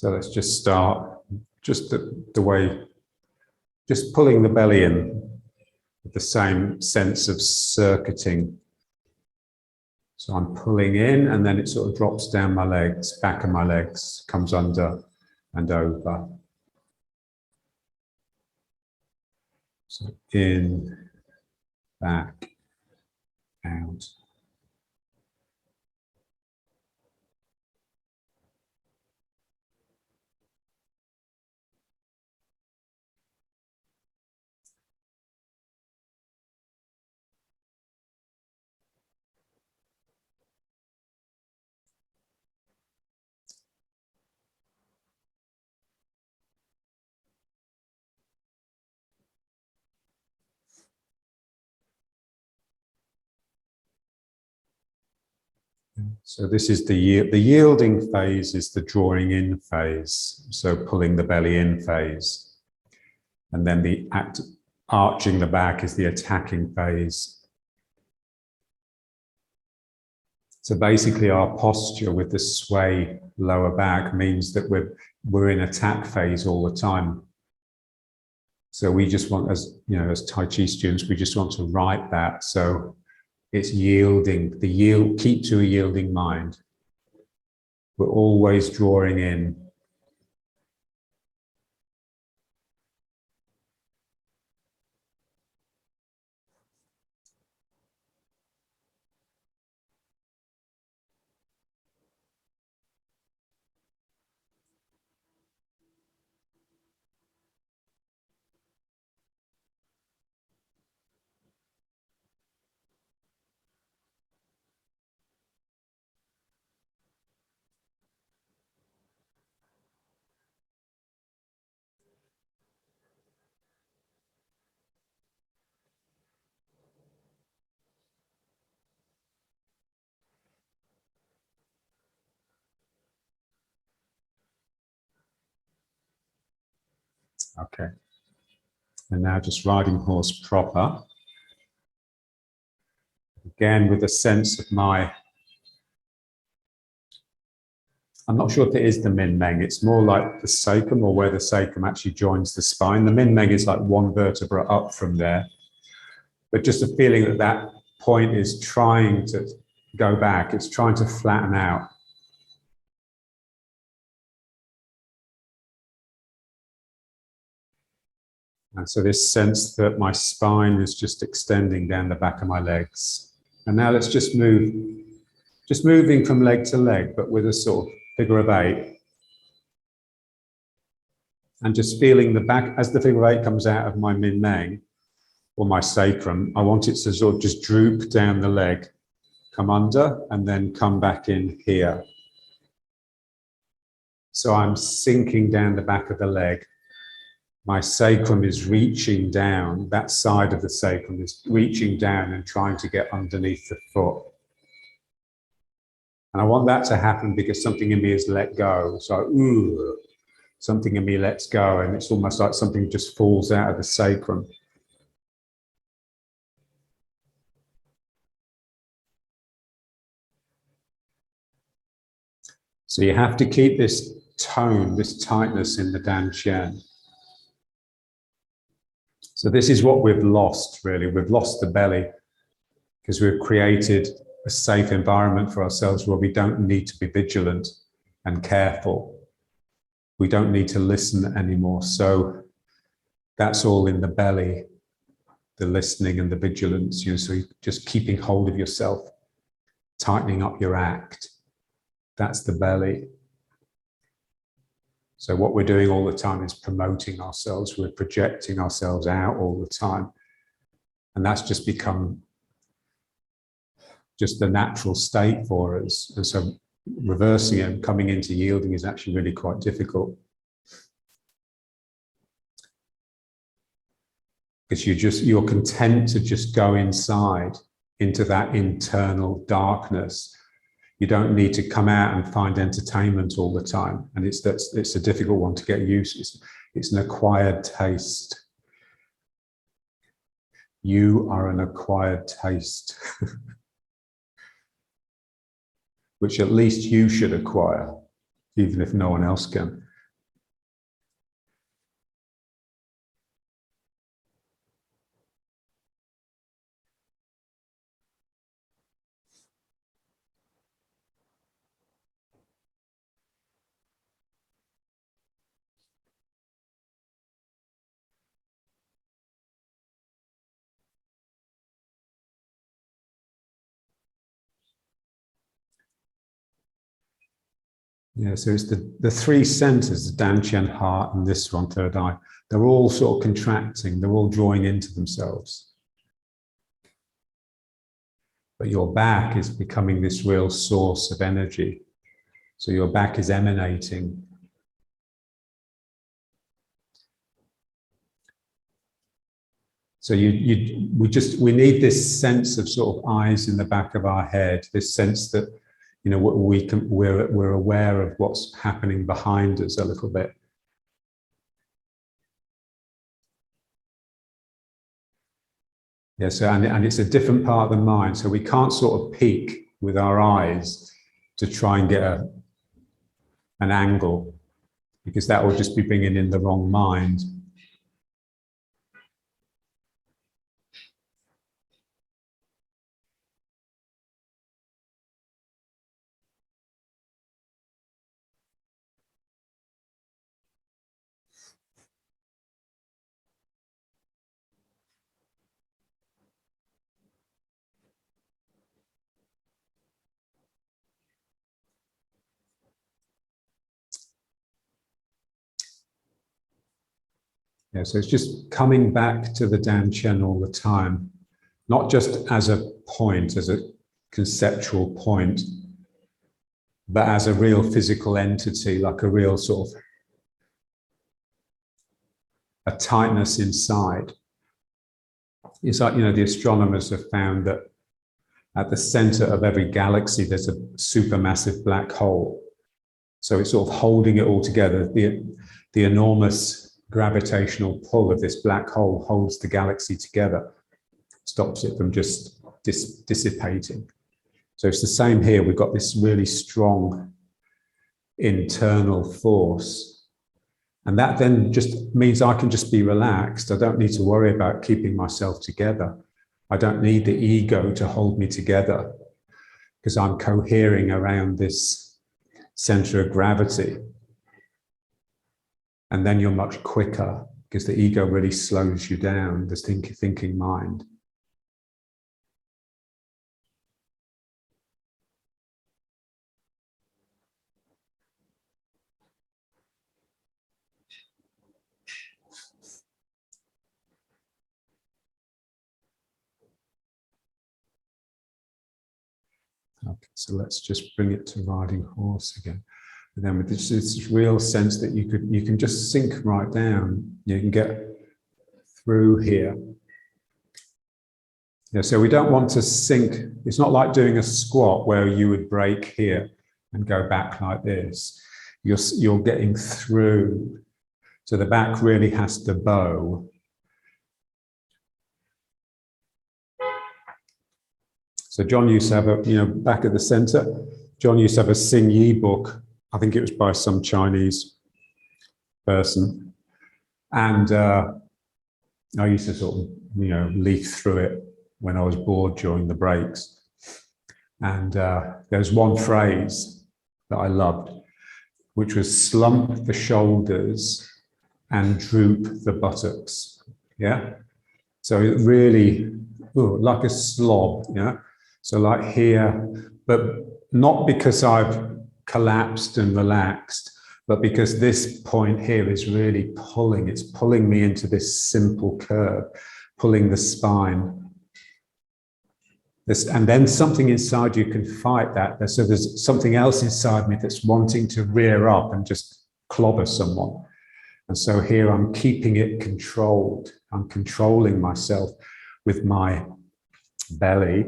So let's just start just the way, just pulling the belly in with the same sense of circuiting. So I'm pulling in and then it sort of drops down my legs, back of my legs, comes under and over. So in, back, out. So this is the yielding phase is the drawing in phase. So pulling the belly in phase. And then the arching the back is the attacking phase. So basically our posture with the sway lower back means that we're in attack phase all the time. So we just want, as you know, as Tai Chi students, we just want to write that. So it's yielding, keep to a yielding mind. We're always drawing in. Okay. And now just riding horse proper. Again, with a sense of I'm not sure if it is the Min Meng, it's more like the sacrum or where the sacrum actually joins the spine. The Min Meng is like one vertebra up from there. But just a feeling that that point is trying to go back, it's trying to flatten out. And so this sense that my spine is just extending down the back of my legs. And now let's just move, just moving from leg to leg, but with a sort of figure of 8. And just feeling the back, as the figure of 8 comes out of my Min Meng, or my sacrum, I want it to sort of just droop down the leg, come under, and then come back in here. So I'm sinking down the back of the leg. My sacrum is reaching down, that side of the sacrum is reaching down and trying to get underneath the foot. And I want that to happen because something in me is let go. So, ooh, something in me lets go, and it's almost like something just falls out of the sacrum. So you have to keep this tone, this tightness in the dantian. So this is what we've lost, really. We've lost the belly because we've created a safe environment for ourselves where we don't need to be vigilant and careful. We don't need to listen anymore. So that's all in the belly, the listening and the vigilance. You know, so just keeping hold of yourself, tightening up your act. That's the belly. So what we're doing all the time is promoting ourselves. We're projecting ourselves out all the time. And that's just become just the natural state for us. And so reversing it and coming into yielding is actually really quite difficult. Because you're content to just go inside into that internal darkness. You don't need to come out and find entertainment all the time. And it's a difficult one to get used to. It's an acquired taste. You are an acquired taste, which at least you should acquire, even if no one else can. Yeah, so it's the three centers, the Dantian heart and this one, third eye, they're all sort of contracting, they're all drawing into themselves. But your back is becoming this real source of energy. So your back is emanating. So we need this sense of sort of eyes in the back of our head, this sense that, you know, we're aware of what's happening behind us a little bit. Yeah, so and it's a different part of the mind, so we can't sort of peek with our eyes to try and get an angle, because that will just be bringing in the wrong mind. Yeah, so it's just coming back to the Dantian all the time, not just as a point, as a conceptual point, but as a real physical entity, like a real sort of a tightness inside. It's like, you know, the astronomers have found that at the center of every galaxy, there's a supermassive black hole. So it's sort of holding it all together. The enormous gravitational pull of this black hole holds the galaxy together, stops it from just dissipating. So it's the same here. We've got this really strong internal force. And that then just means I can just be relaxed. I don't need to worry about keeping myself together. I don't need the ego to hold me together, because I'm cohering around this center of gravity. And then you're much quicker, because the ego really slows you down, this thinking mind. Okay, so let's just bring it to riding horse again. And then with this real sense that you can just sink right down. You can get through here. Yeah, so we don't want to sink. It's not like doing a squat where you would break here and go back like this. You're getting through. So the back really has to bow. So John used to have a, you know, back at the center, John used to have a Sing Yi book. I think it was by some Chinese person. And I used to sort of, you know, leaf through it when I was bored during the breaks. And there's one phrase that I loved, which was slump the shoulders and droop the buttocks. Yeah. So it really, like a slob, yeah. So like here, but not because I've collapsed and relaxed, but because this point here is really pulling. It's pulling me into this simple curve, pulling the spine. And then something inside you can fight that. So there's something else inside me that's wanting to rear up and just clobber someone. And so here I'm keeping it controlled. I'm controlling myself with my belly,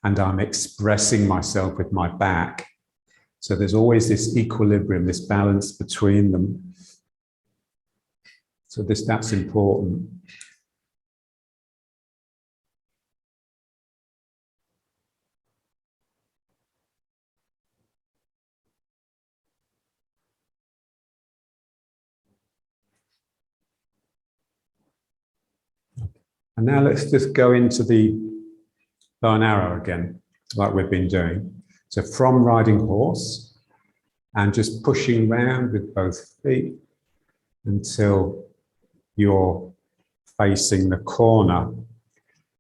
and I'm expressing myself with my back. So there's always this equilibrium, this balance between them. So that's important. And now let's just go into the bow and arrow again, like we've been doing. So from riding horse and just pushing round with both feet until you're facing the corner.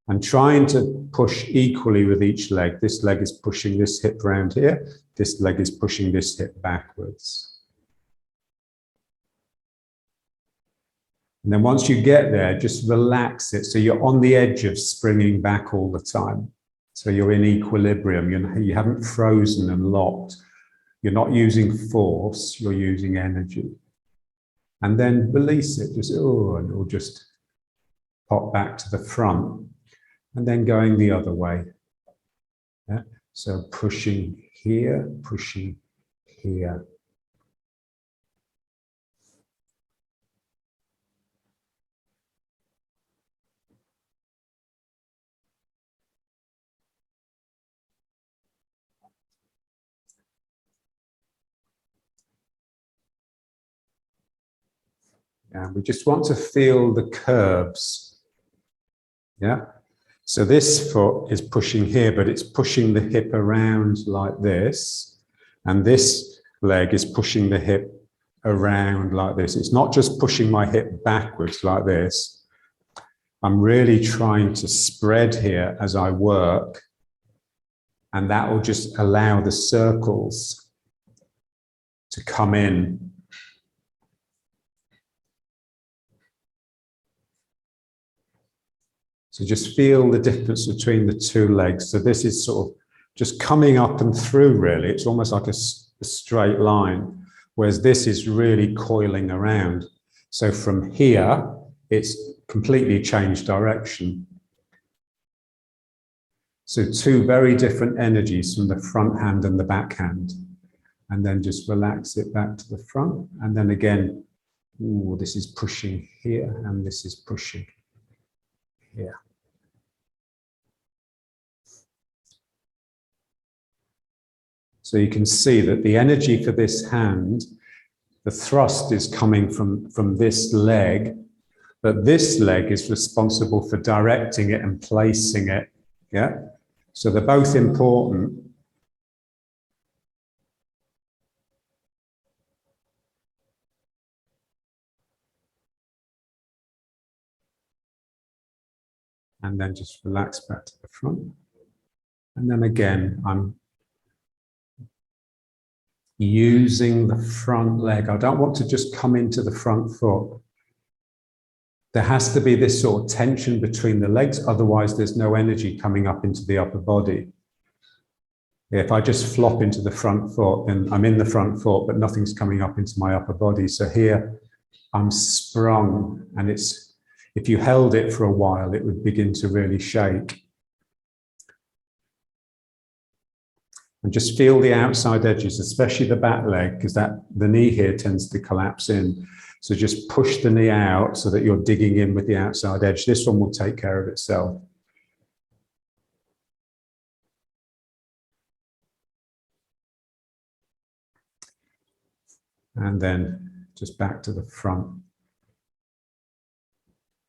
I'm trying to push equally with each leg. This leg is pushing this hip round here. This leg is pushing this hip backwards. And then once you get there, just relax it. So you're on the edge of springing back all the time. So you're in equilibrium. You haven't frozen and locked. You're not using force, you're using energy. And then release it, just, oh, and it'll just pop back to the front. And then going the other way. Yeah? So pushing here, pushing here. And we just want to feel the curves. Yeah. So this foot is pushing here, but it's pushing the hip around like this. And this leg is pushing the hip around like this. It's not just pushing my hip backwards like this. I'm really trying to spread here as I work. And that will just allow the circles to come in. So just feel the difference between the two legs. So this is sort of just coming up and through, really. It's almost like a straight line, whereas this is really coiling around. So from here, it's completely changed direction. So two very different energies from the front hand and the back hand. And then just relax it back to the front. And then again, ooh, this is pushing here and this is pushing here. So you can see that the energy for this hand, the thrust is coming from this leg, but this leg is responsible for directing it and placing it. Yeah. So they're both important. And then just relax back to the front. And then again, I'm using the front leg. I don't want to just come into the front foot. There has to be this sort of tension between the legs, otherwise there's no energy coming up into the upper body. If I just flop into the front foot, then I'm in the front foot, but nothing's coming up into my upper body. So here I'm sprung, and it's, if you held it for a while, it would begin to really shake. And just feel the outside edges, especially the back leg, because the knee here tends to collapse in. So just push the knee out so that you're digging in with the outside edge. This one will take care of itself. And then just back to the front.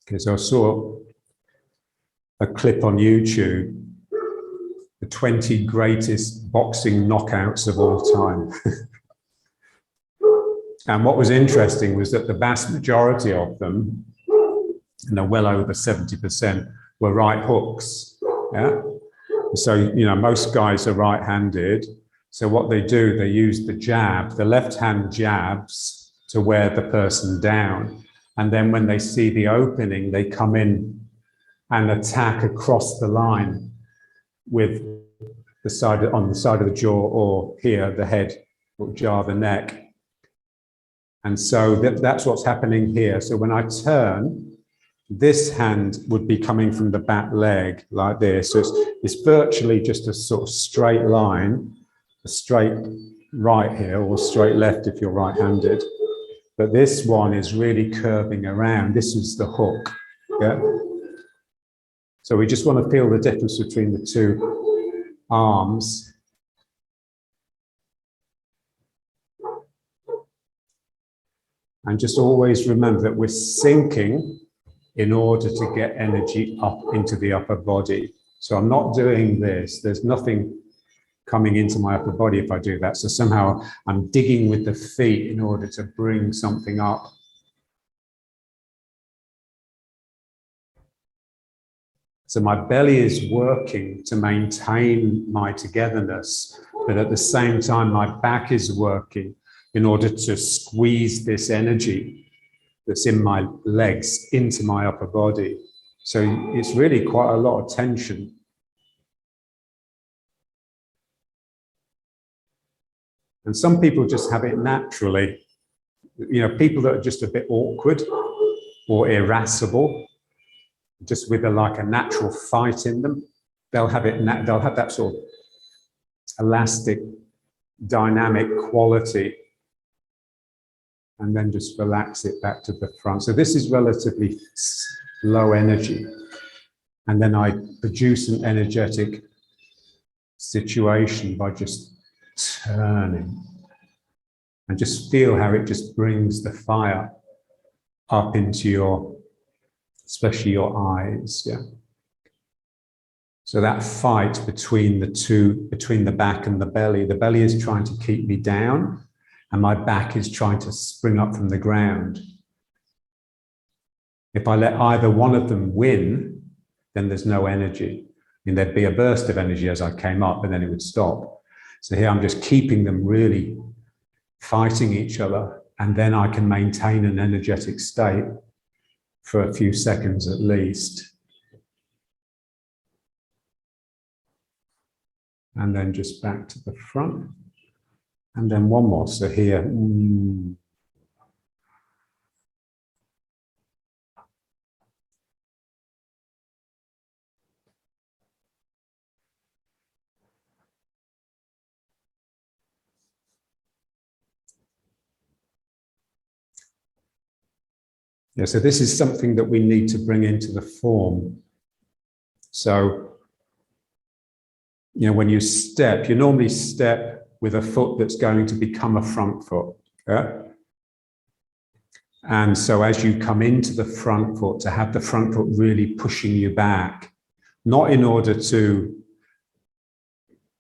Okay, so I saw a clip on YouTube, the 20 greatest boxing knockouts of all time. And what was interesting was that the vast majority of them, and well over 70%, were right hooks. Yeah. So, you know, most guys are right-handed. So what they do, they use the jab, the left hand jabs to wear the person down. And then when they see the opening, they come in and attack across the line with the side, on the side of the jaw, or here, the head, or jar the neck. And so that's what's happening here. So when I turn, this hand would be coming from the back leg like this. So it's virtually just a sort of straight line, a straight right here, or straight left if you're right-handed. But this one is really curving around. This is the hook. Yeah. So we just want to feel the difference between the two arms. And just always remember that we're sinking in order to get energy up into the upper body. So I'm not doing this. There's nothing coming into my upper body if I do that. So somehow I'm digging with the feet in order to bring something up. So my belly is working to maintain my togetherness, but at the same time, my back is working in order to squeeze this energy that's in my legs into my upper body. So it's really quite a lot of tension. And some people just have it naturally. You know, people that are just a bit awkward or irascible, just with like a natural fight in them, they'll have that sort of elastic, dynamic quality, and then just relax it back to the front. So this is relatively low energy. And then I produce an energetic situation by just turning, and just feel how it just brings the fire up into your, especially your eyes, yeah. So that fight between the two, between the back and the belly is trying to keep me down, and my back is trying to spring up from the ground. If I let either one of them win, then there's no energy. I mean, there'd be a burst of energy as I came up, and then it would stop. So here I'm just keeping them really fighting each other, and then I can maintain an energetic state for a few seconds at least. And then just back to the front. And then one more. So here. Yeah, so this is something that we need to bring into the form. So, you know, when you step, you normally step with a foot that's going to become a front foot. Yeah? And so as you come into the front foot, to have the front foot really pushing you back, not in order to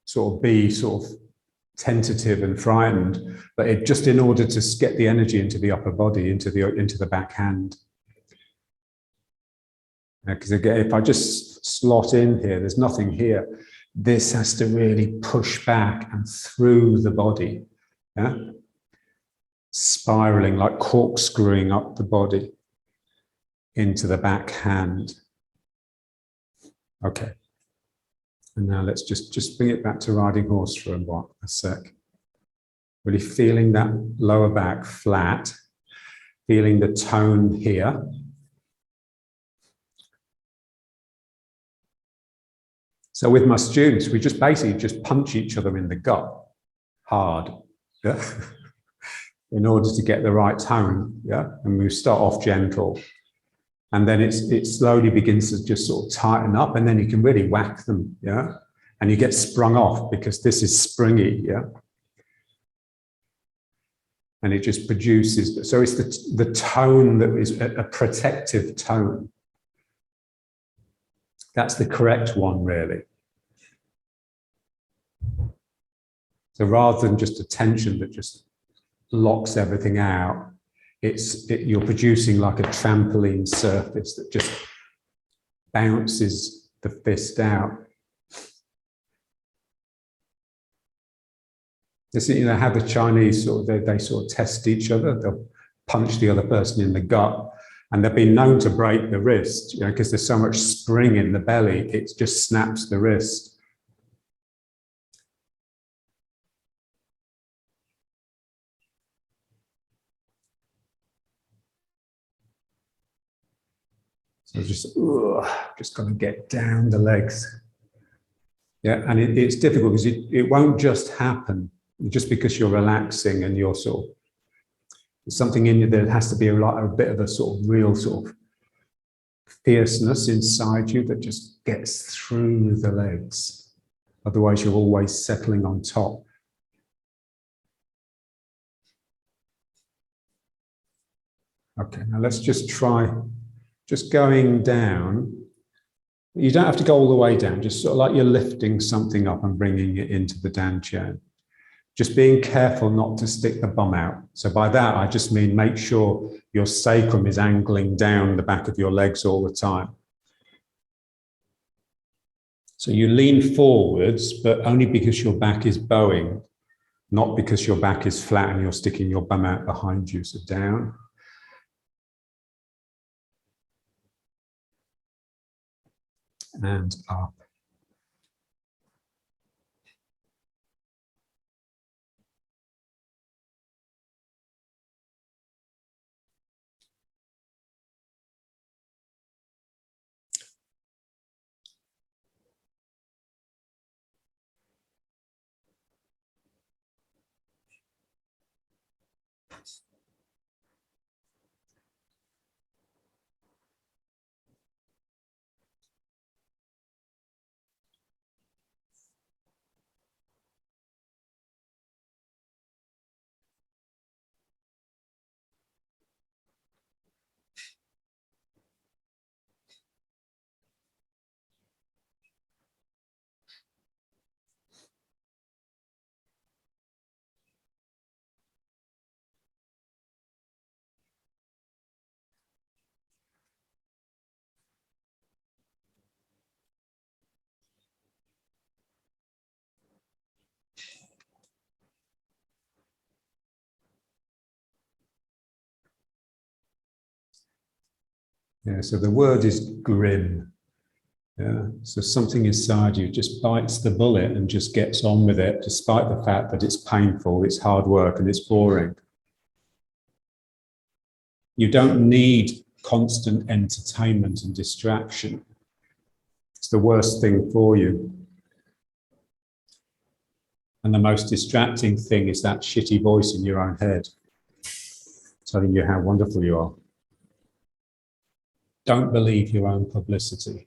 sort of be sort of tentative and frightened, but just in order to get the energy into the upper body, into the back hand. Because again, if I just slot in here, there's nothing here. This has to really push back and through the body, yeah? Spiraling, like corkscrewing up the body into the back hand. Okay. And now let's just bring it back to riding horse for a sec. Really feeling that lower back flat, feeling the tone here. So with my students, we just basically just punch each other in the gut hard, yeah? In order to get the right tone, yeah? And we start off gentle. And then it slowly begins to just sort of tighten up, and then you can really whack them, yeah? And you get sprung off because this is springy, yeah? And it just produces, so it's the tone that is a protective tone. That's the correct one, really. So rather than just a tension that just locks everything out, you're producing like a trampoline surface that just bounces the fist out. This is, you know, how the Chinese they sort of test each other. They'll punch the other person in the gut, and they've been known to break the wrist, you know, because there's so much spring in the belly, it just snaps the wrist. So just got to get down the legs. Yeah, and it's difficult because it won't just happen just because you're relaxing and you're sort of, there's something in you that has to be like a bit of a sort of real sort of fierceness inside you that just gets through the legs. Otherwise, you're always settling on top. Okay, now let's just try just going down. You don't have to go all the way down, just sort of like you're lifting something up and bringing it into the dantian. Just being careful not to stick the bum out. So by that, I just mean make sure your sacrum is angling down the back of your legs all the time. So you lean forwards, but only because your back is bowing, not because your back is flat and you're sticking your bum out behind you. So down. And up. Yeah, so the word is grim. Yeah, so something inside you just bites the bullet and just gets on with it, despite the fact that it's painful, it's hard work, and it's boring. You don't need constant entertainment and distraction. It's the worst thing for you. And the most distracting thing is that shitty voice in your own head telling you how wonderful you are. Don't believe your own publicity.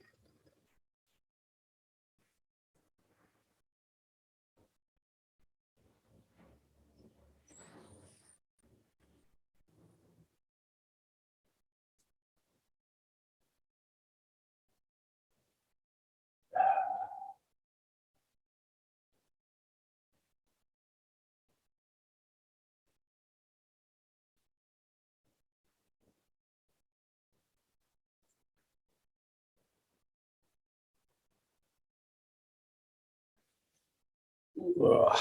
Ugh.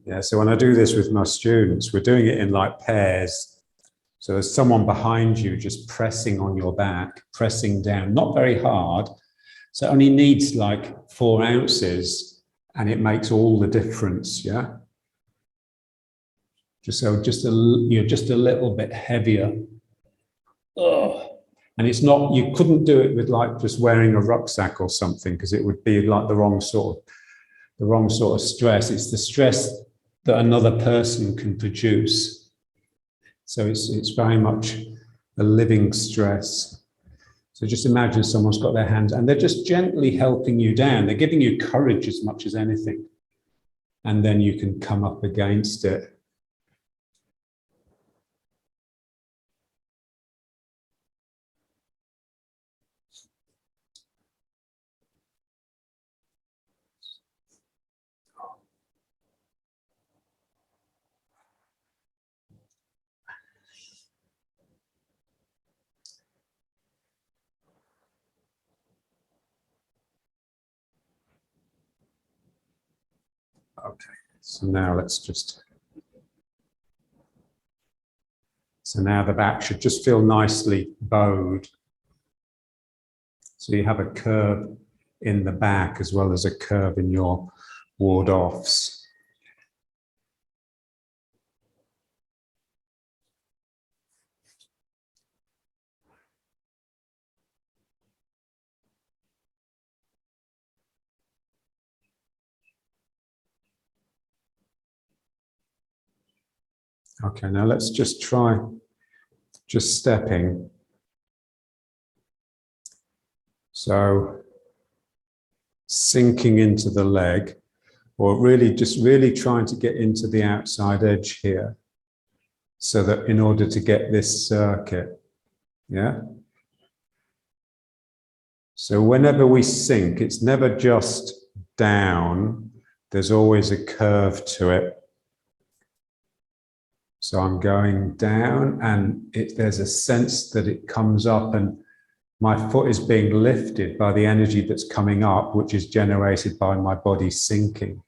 Yeah, so when I do this with my students, we're doing it in like pairs. So there's someone behind you just pressing on your back, pressing down, not very hard. So it only needs like 4 ounces and it makes all the difference, yeah? You're just a little bit heavier. Ugh. And it's not, you couldn't do it with like just wearing a rucksack or something because it would be like the wrong sort of stress. It's the stress that another person can produce. So it's very much a living stress. So just imagine someone's got their hands and they're just gently helping you down. They're giving you courage as much as anything. And then you can come up against it. Okay, so now so now the back should just feel nicely bowed. So you have a curve in the back as well as a curve in your ward-offs. Okay, now let's just try just stepping. So sinking into the leg, or really trying to get into the outside edge here, so that in order to get this circuit, yeah? So whenever we sink, it's never just down, there's always a curve to it. So I'm going down and there's a sense that it comes up and my foot is being lifted by the energy that's coming up, which is generated by my body sinking.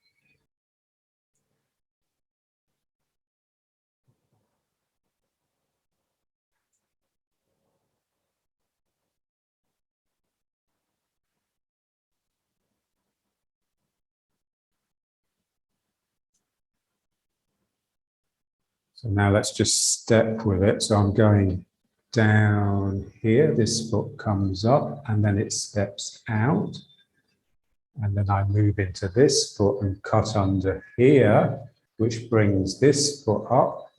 So now let's just step with it. So I'm going down here, this foot comes up and then it steps out. And then I move into this foot and cut under here, which brings this foot up.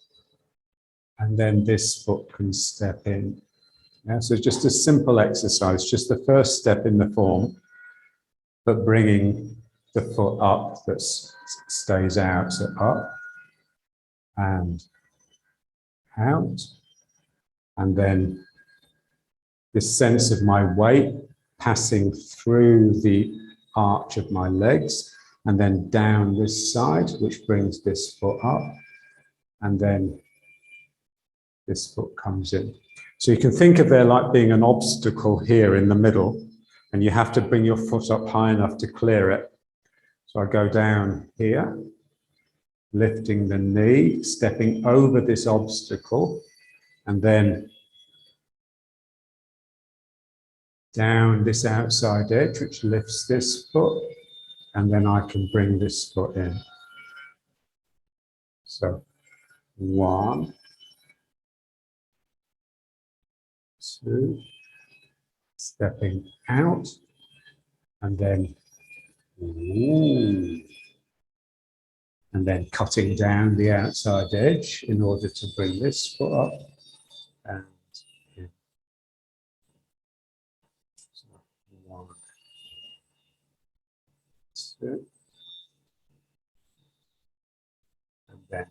And then this foot can step in. Yeah, so just a simple exercise, just the first step in the form, but bringing the foot up that stays out, so up and out. And then this sense of my weight passing through the arch of my legs and then down this side, which brings this foot up. And then this foot comes in. So you can think of there like being an obstacle here in the middle, and you have to bring your foot up high enough to clear it. So I go down here, lifting the knee, stepping over this obstacle, and then down this outside edge, which lifts this foot, and then I can bring this foot in. So 1, 2, stepping out, and then ooh, and then cutting down the outside edge in order to bring this foot up and in. So 1, 2, and then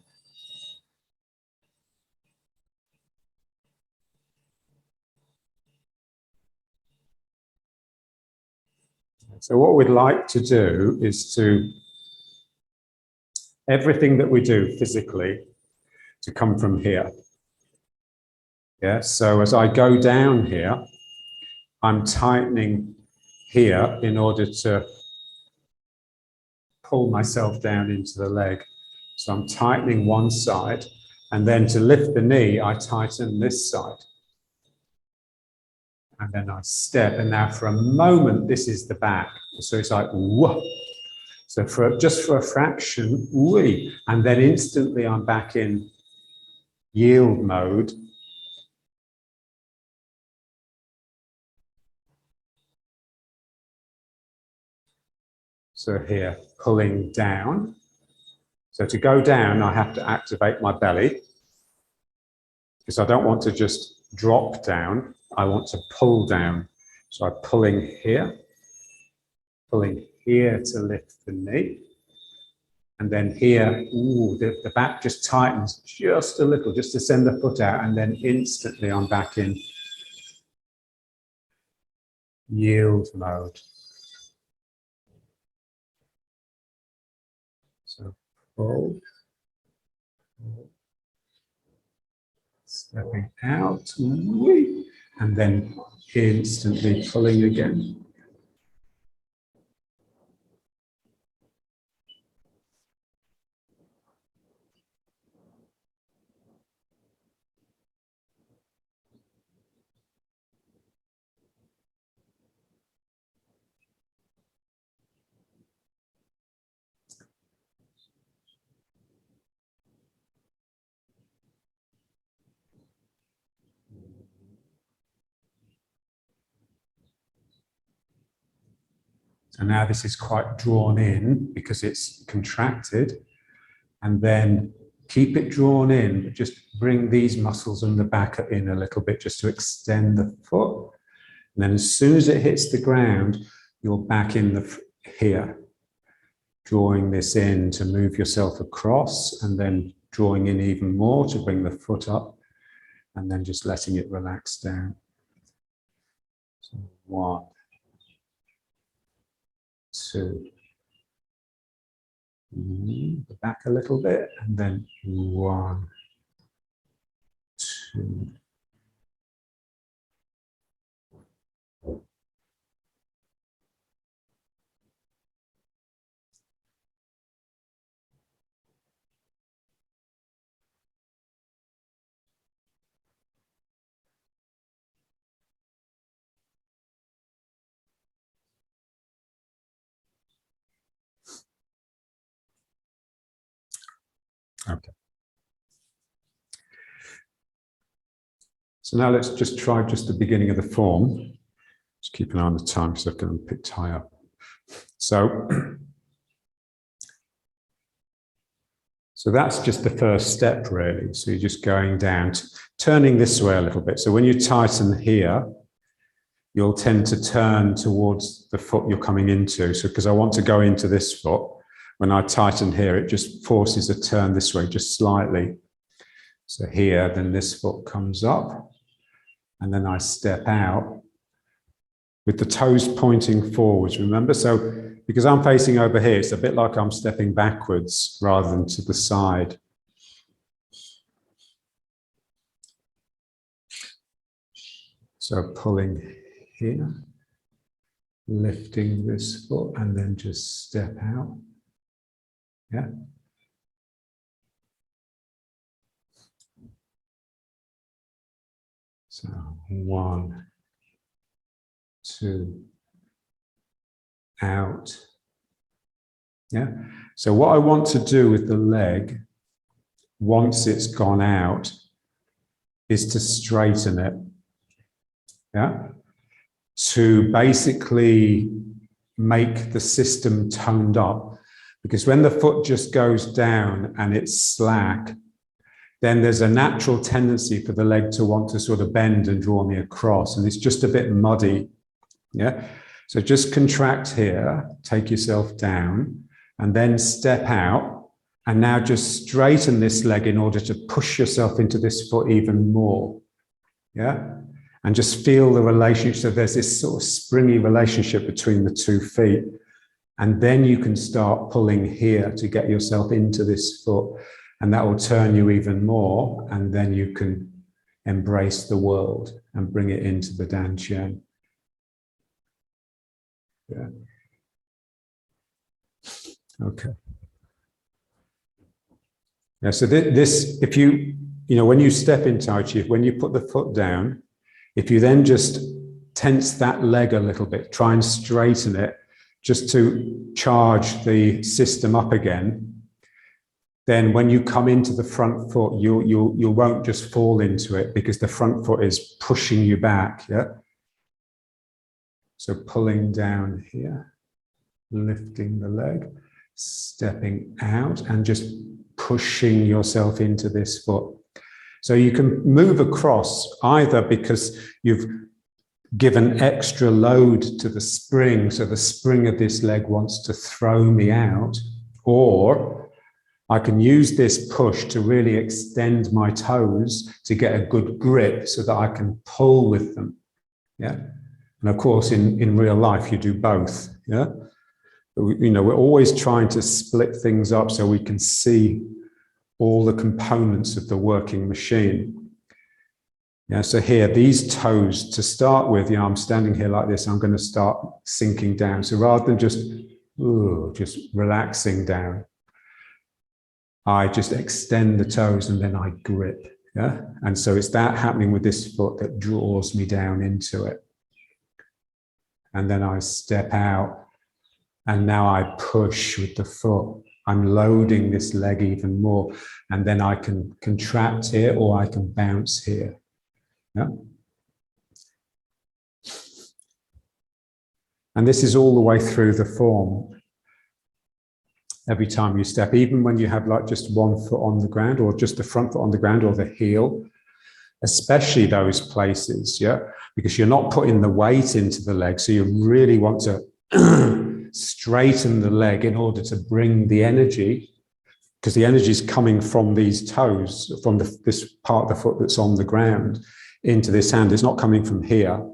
so what we'd like to do is to everything that we do physically to come from here. Yeah, so as I go down here, I'm tightening here in order to pull myself down into the leg. So I'm tightening one side, and then to lift the knee, I tighten this side. And then I step, and now for a moment, this is the back. So it's like, whoa. So just for a fraction, whee, and then instantly I'm back in yield mode. So here, pulling down. So to go down, I have to activate my belly, because I don't want to just drop down. I want to pull down. So I'm pulling here to lift the knee. And then here, ooh, the back just tightens just a little, just to send the foot out. And then instantly I'm back in yield mode. So pull, stepping out, and then instantly pulling again. And now this is quite drawn in because it's contracted. And then Keep it drawn in, but just bring these muscles in the back in a little bit just to extend the foot. And then as soon as it hits the ground, you're back in the here, drawing this in to move yourself across, and then drawing in even more to bring the foot up, and then just letting it relax down. So 1, 2. Back a little bit, and then 1, 2. Okay. So now let's just try just the beginning of the form. Just keep an eye on the time because I've got to pick tie up. So that's just the first step, really. So you're just going down, turning this way a little bit. So when you tighten here, you'll tend to turn towards the foot you're coming into. So because I want to go into this foot, when I tighten here, it just forces a turn this way, just slightly. So here, then this foot comes up, and then I step out with the toes pointing forwards, remember? So because I'm facing over here, it's a bit like I'm stepping backwards rather than to the side. So pulling here, lifting this foot, and then just step out. Yeah. So 1, 2, out. Yeah. So what I want to do with the leg, once it's gone out, is to straighten it. Yeah. To basically make the system toned up. Because when the foot just goes down and it's slack, then there's a natural tendency for the leg to want to sort of bend and draw me across, and it's just a bit muddy. Yeah. So just contract here, take yourself down, and then step out, and now just straighten this leg in order to push yourself into this foot even more. Yeah. And just feel the relationship. So there's this sort of springy relationship between the 2 feet. And then you can start pulling here to get yourself into this foot, and that will turn you even more. And then you can embrace the world and bring it into the Dantian. Yeah. Okay. Yeah. So this, if you when you step in Tai Chi, when you put the foot down, if you then just tense that leg a little bit, try and straighten it, just to charge the system up again, then when you come into the front foot, you won't just fall into it because the front foot is pushing you back. Yeah. So pulling down here, lifting the leg, stepping out, and just pushing yourself into this foot. So you can move across either because you've given extra load to the spring, so the spring of this leg wants to throw me out, or I can use this push to really extend my toes to get a good grip so that I can pull with them. Yeah. And of course, in real life, you do both. Yeah. We're always trying to split things up so we can see all the components of the working machine. Yeah, so here, these toes, to start with, I'm standing here like this, I'm going to start sinking down. So rather than just relaxing down, I just extend the toes and then I grip. Yeah, and so it's that happening with this foot that draws me down into it. And then I step out, and now I push with the foot. I'm loading this leg even more, and then I can contract here or I can bounce here. Yeah. And this is all the way through the form. every time you step, even when you have like just one foot on the ground or just the front foot on the ground or the heel, especially those places, yeah, because you're not putting the weight into the leg. So you really want to straighten the leg in order to bring the energy, because the energy is coming from these toes, from this part of the foot that's on the ground into this hand. It's not coming from here,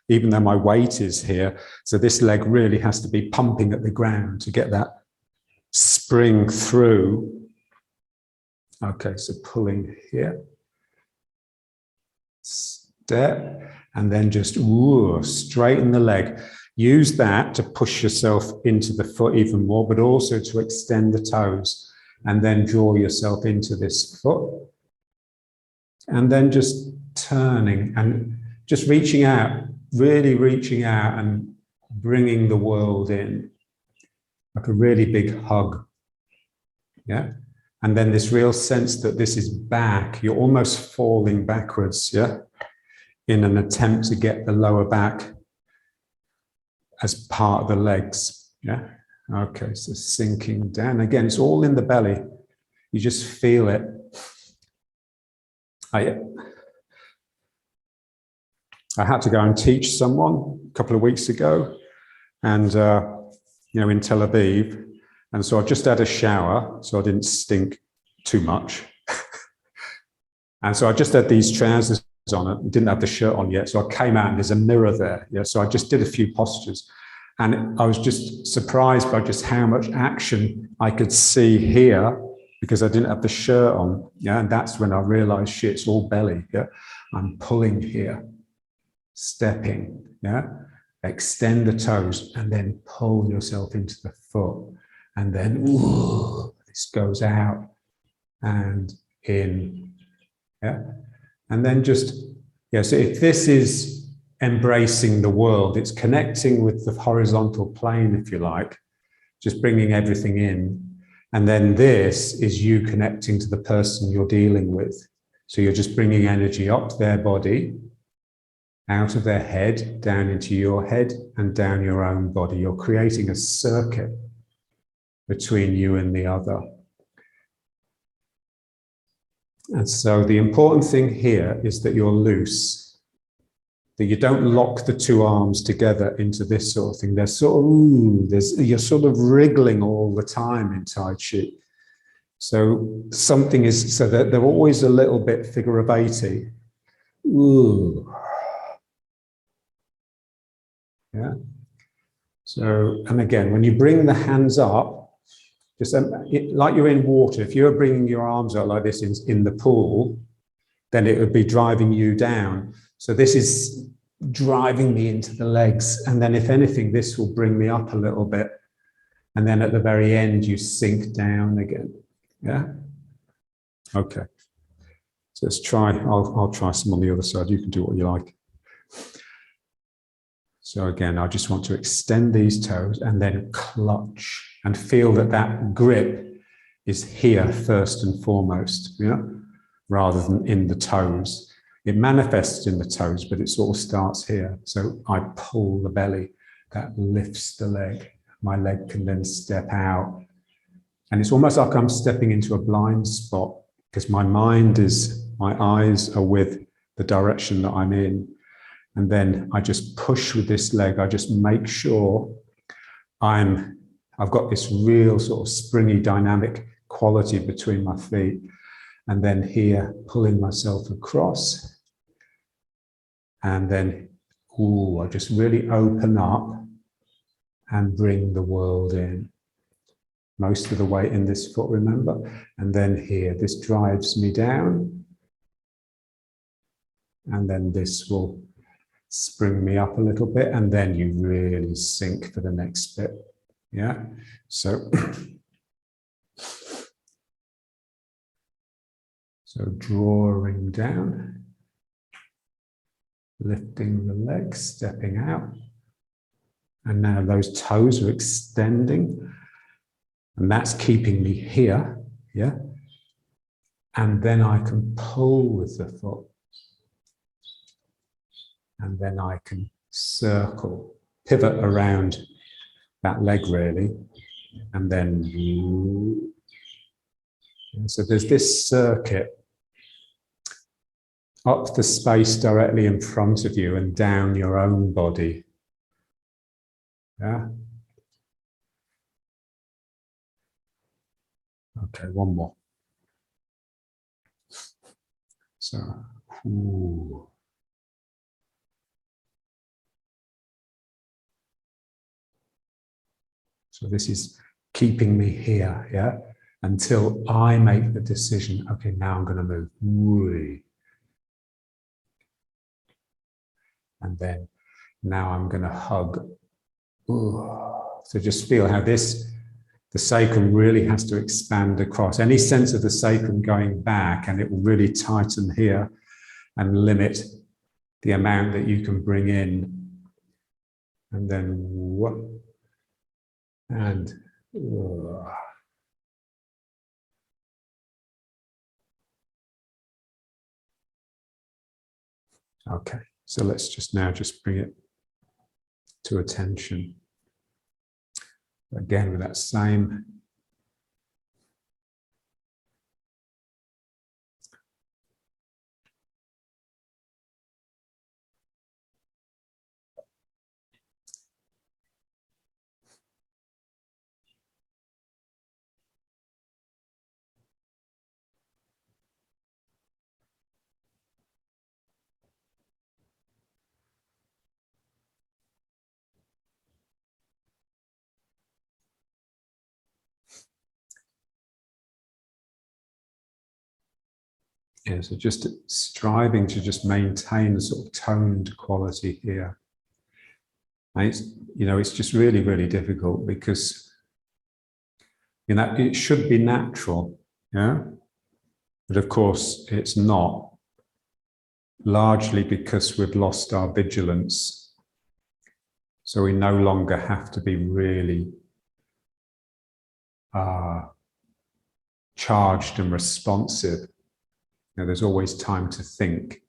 even though my weight is here. So this leg really has to be pumping at the ground to get that spring through. Okay, so pulling here, step, and then just straighten the leg. Use that to push yourself into the foot even more, but also to extend the toes, and then draw yourself into this foot. And then just turning and just reaching out, really reaching out and bringing the world in, like a really big hug. Yeah. And then this real sense that this is back, you're almost falling backwards, yeah, in an attempt to get the lower back as part of the legs, yeah. Okay, so sinking down. Again, it's all in the belly. You just feel it. I had to go and teach someone a couple of weeks ago, and in Tel Aviv, and so I just had a shower, so I didn't stink too much. And so I just had these trousers on it, didn't have the shirt on yet, so I came out and there's a mirror there. Yeah, so I just did a few postures, and I was just surprised by just how much action I could see here because I didn't have the shirt on. Yeah, and that's when I realized, shit, it's all belly. Yeah, I'm pulling here, stepping. Yeah, extend the toes and then pull yourself into the foot, and then this goes out and in. Yeah, and then just, yeah, so if this is embracing the world, it's connecting with the horizontal plane, if you like, just bringing everything in. And then this is you connecting to the person you're dealing with. So you're just bringing energy up their body, out of their head, down into your head and down your own body. You're creating a circuit between you and the other. And so the important thing here is that you're loose, that you don't lock the two arms together into this sort of thing. They're sort of, you're sort of wriggling all the time in Tai Chi. So something is, so that they're always a little bit figure of 80. Ooh. Yeah. So, and again, when you bring the hands up, just like you're in water, if you're bringing your arms out like this in the pool, then it would be driving you down. So this is driving me into the legs. And then if anything, this will bring me up a little bit. And then at the very end, you sink down again. Yeah. Okay. So let's try, I'll try some on the other side. You can do what you like. So again, I just want to extend these toes and then clutch and feel that that grip is here first and foremost, you know, rather than in the toes. It manifests in the toes, but it sort of starts here. So I pull the belly, that lifts the leg. My leg can then step out. And it's almost like I'm stepping into a blind spot because my eyes are with the direction that I'm in. And then I just push with this leg. I just make sure I've got this real sort of springy dynamic quality between my feet. And then here, pulling myself across. And then, I just really open up and bring the world in. Most of the weight in this foot, remember? And then here, this drives me down. And then this will spring me up a little bit. And then you really sink for the next bit. Yeah, so drawing down, lifting the legs, stepping out. And now those toes are extending. And that's keeping me here, yeah? And then I can pull with the foot. And then I can circle, pivot around that leg really. and then, so there's this circuit up the space directly in front of you and down your own body. Yeah. Okay, one more. So, ooh. So this is keeping me here, yeah, until I make the decision, okay, now I'm going to move. Ooh. And then now I'm going to hug. Ooh. So just feel how this, the sacrum really has to expand across. Any sense of the sacrum going back, and it will really tighten here and limit the amount that you can bring in. And then what? And okay, so let's just now just bring it to attention. Again, with that same yeah, so just striving to just maintain a sort of toned quality here. And it's, you know, it's just really, really difficult because, you know, it should be natural, yeah? But of course, it's not, largely because we've lost our vigilance. So we no longer have to be really charged and responsive. You know, there's always time to think.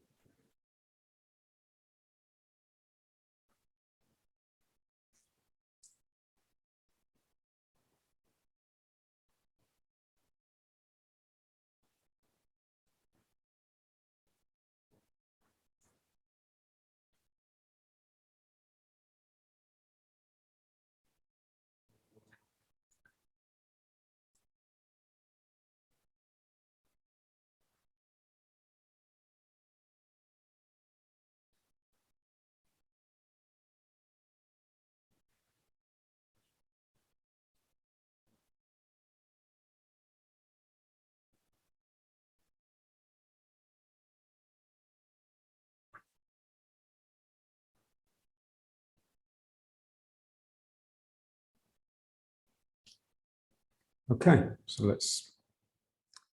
Okay, so let's